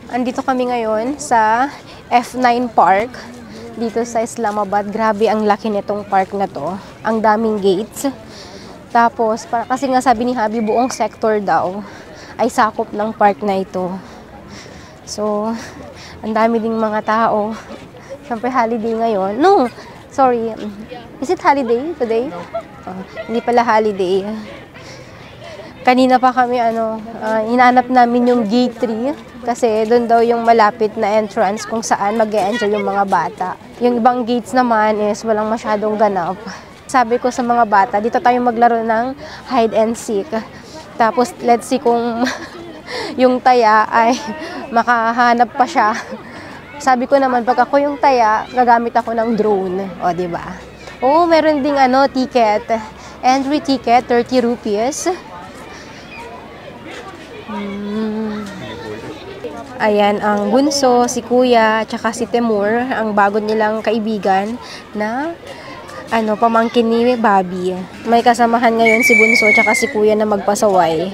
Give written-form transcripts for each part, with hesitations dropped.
Andito kami ngayon sa F9 Park dito sa Islamabad. Grabe ang laki nitong park na to. Ang daming gates. Tapos, kasi nga sabi ni Habi, buong sector daw ay sakop ng park na ito. So, ang dami ding mga tao. Siyempre, holiday ngayon. No! Sorry. Is it holiday today? Hindi pala holiday. Kanina pa kami, hinanap namin yung gate 3 kasi doon daw yung malapit na entrance kung saan mag-e-enjoy yung mga bata. Yung ibang gates naman is walang masyadong ganap. Sabi ko sa mga bata, dito tayo maglaro ng hide and seek. Tapos, let's see kung yung taya ay makahanap pa siya. Sabi ko naman, pag ako yung taya, gagamit ako ng drone. O, diba? Oh, meron ding ticket. Entry ticket, 30 rupees. Ayan, ang bunso, si Kuya, tsaka si Temur, ang bago nilang kaibigan na pamangkin ni Bobby. May kasamahan ngayon si bunso tsaka si Kuya na magpasaway.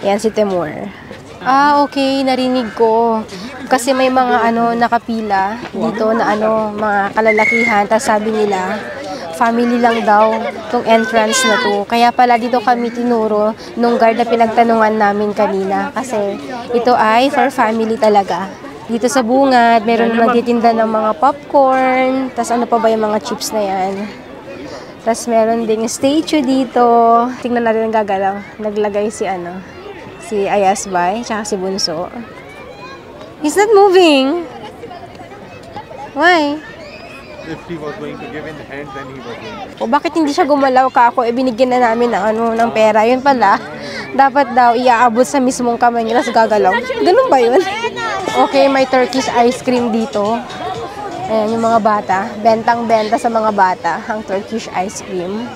Ayan si Temur. Okay, narinig ko. Kasi may mga nakapila dito na mga kalalakihan. Tapos sabi nila, family lang daw tong entrance na to. Kaya pala dito kami tinuro nung guard na pinagtanungan namin kanina. Kasi ito ay for family talaga. Dito sa bungad, meron nagtitinda ng mga popcorn. Tapos ano pa ba yung mga chips na yan? Tapos meron ding statue dito. Tingnan natin ang gagalaw. Naglagay si Ayasbay, tsaka si Bunso. He's not moving. Why? If he was going to give in hand, then he was going to. O bakit hindi siya gumalaw ka ako? Binigyan na namin ng pera. Yun pala. Dapat daw iaabot sa mismong kamay nila sa gagalaw. Ganun ba yun? Okay, may Turkish ice cream dito. Ayan, yung mga bata. Bentang-benta sa mga bata ang Turkish ice cream.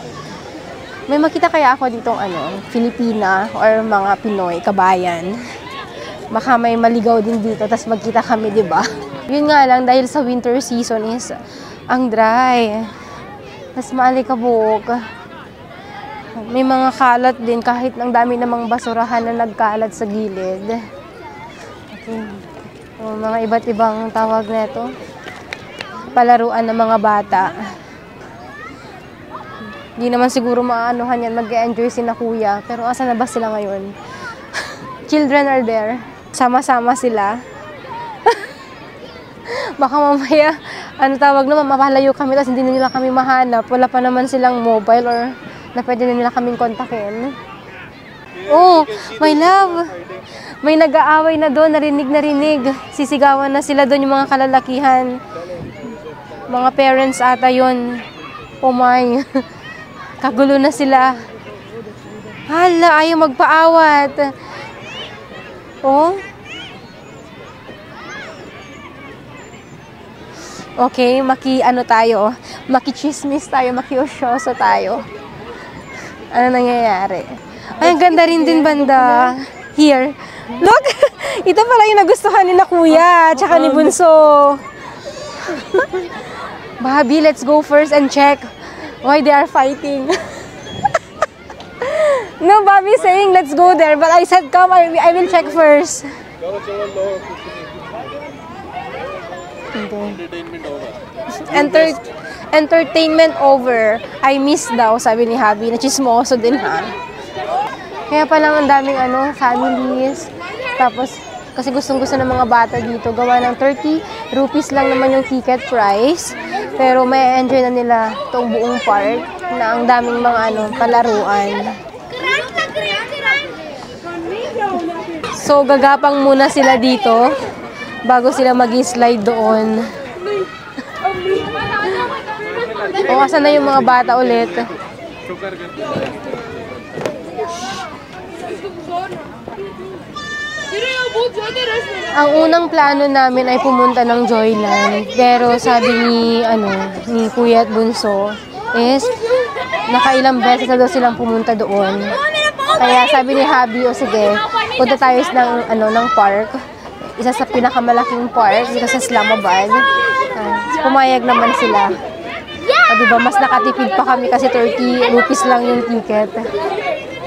May makita kaya ako ditong Filipina or mga Pinoy, kabayan. Baka may maligaw din dito, tapos magkita kami, di ba? Yun nga lang, dahil sa winter season is ang dry. Tapos maalikabok. May mga kalat din, kahit ang dami namang basurahan na nagkalat sa gilid. Okay. So, mga iba't ibang tawag nito. Palaruan ng mga bata. Hindi naman siguro maanuhan yan, mag-enjoy si na Kuya. Pero asa na ba sila ngayon? Children are there. Sama-sama sila. Baka mamaya, tawag naman, mapalayo kami, tapos hindi na nila kami mahanap. Wala pa naman silang mobile or na pwede na nila kaming kontakin. Oh, my love! May nag-aaway na doon, narinig. Sisigawan na sila doon yung mga kalalakihan. Mga parents ata yun. Oh my. Kagulo na sila. Hala, ayaw magpaawat. Oh. Okay, makichismis tayo, makiosyoso tayo. Ano nangyayari? Ay, ang ganda rin din banda. Here. Look! Ito pala yung nagustuhan ni na Kuya, tsaka ni Bunso. Bobby, let's go first and check why they are fighting. No, Bobby saying let's go there, but I said come, I will check first. Entertainment over. I miss daw, sabi ni Habi. Nachismoso din ha. Kaya palang ang daming families. Tapos, kasi gustong-gusto ng mga bata dito. Gawa ng 30 rupees lang naman yung ticket price. Pero may enjoy na nila itong buong park na ang daming mga palaruan. So, gagapang muna sila dito bago sila mag-slide doon. O, asan na yung mga bata ulit? Ang unang plano namin ay pumunta ng Joyland. Pero sabi ni Kuya at Bunso is nakailang beses na daw silang pumunta doon. Kaya sabi ni Habi, o sige, punta tayo ng park. Isa sa pinakamalaking park dito sa Islamabad. Pumayag naman sila. O diba, mas nakatipid pa kami kasi 30 rupees lang yung ticket.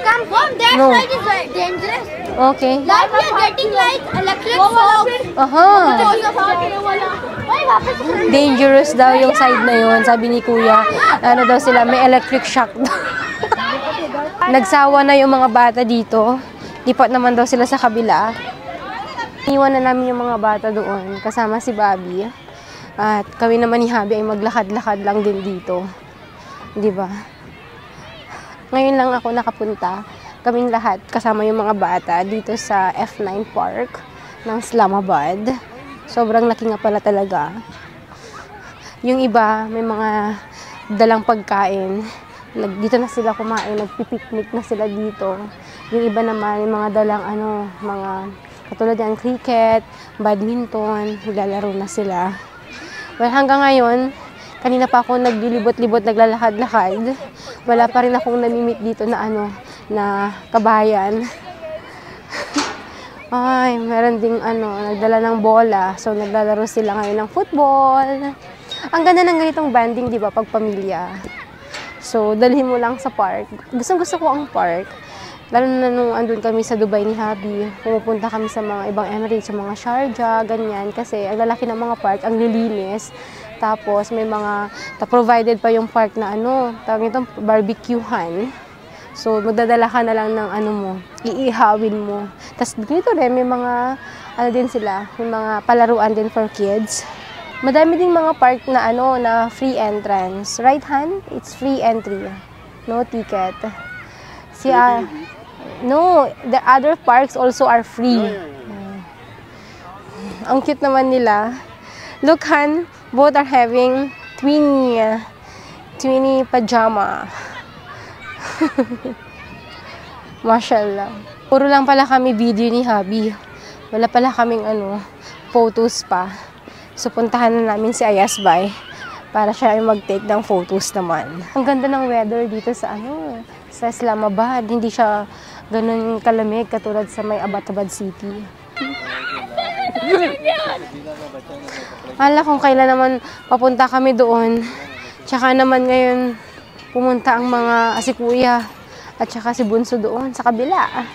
Confirm that side is dangerous. Okay. Like we are getting like electric shock. Aha. Dangerous daw yung side na yun. Sabi ni Kuya, ano daw sila, may electric shock daw. Nagsawa na yung mga bata dito. Lipat naman daw sila sa kabila. Iwan na namin yung mga bata doon, kasama si Bobby. At kami naman ni Habi ay maglakad-lakad lang din dito. Di ba? Ngayon lang ako nakapunta. Kaming lahat, kasama yung mga bata, dito sa F9 Park ng Islamabad. Sobrang laki nga pala talaga. Yung iba, may mga dalang pagkain. Dito na sila kumain, nagpipiknik na sila dito. Yung iba naman, yung mga dalang mga katulad yan, cricket, badminton, naglalaro na sila. Well, hanggang ngayon, kanina pa ako naglilibot-libot, naglalakad-lakad. Wala pa rin akong namimit dito na na kabayan. Ay, meron ding nagdala ng bola. So, naglalaro sila ngayon ng football. Ang ganda ng ganitong banding, di ba, pag pamilya. So, dalhin mo lang sa park. Gustong-gusto ko ang park. Lalo na nung andun kami sa Dubai ni Habi, pumupunta kami sa mga ibang Emirates, sa mga Sharjah, ganyan. Kasi ang lalaki ng mga park, ang lilinis. Tapos may mga, provided pa yung park na tawag itong barbecuehan. So magdadala ka na lang ng iihawin mo. Tapos dito rin may mga, din sila, may mga palaruan din for kids. Madami ding mga park na na free entrance. Right hand, it's free entry. No ticket. No, the other parks also are free. Ang cute naman nila. Look, Han, both are having twinny pajama. Mashallah. Puro lang pala kami video ni Habi. Wala pala kaming photos pa. So puntahan na namin si Ayasbay para siya ay mag-take ng photos naman. Ang ganda ng weather dito sa sa Islamabad. Hindi siya ganun kalamig katulad sa may Abbottabad City. Hala kung kailan naman papunta kami doon. Tsaka naman ngayon pumunta ang mga si Kuya at tsaka si Bunso doon sa kabila.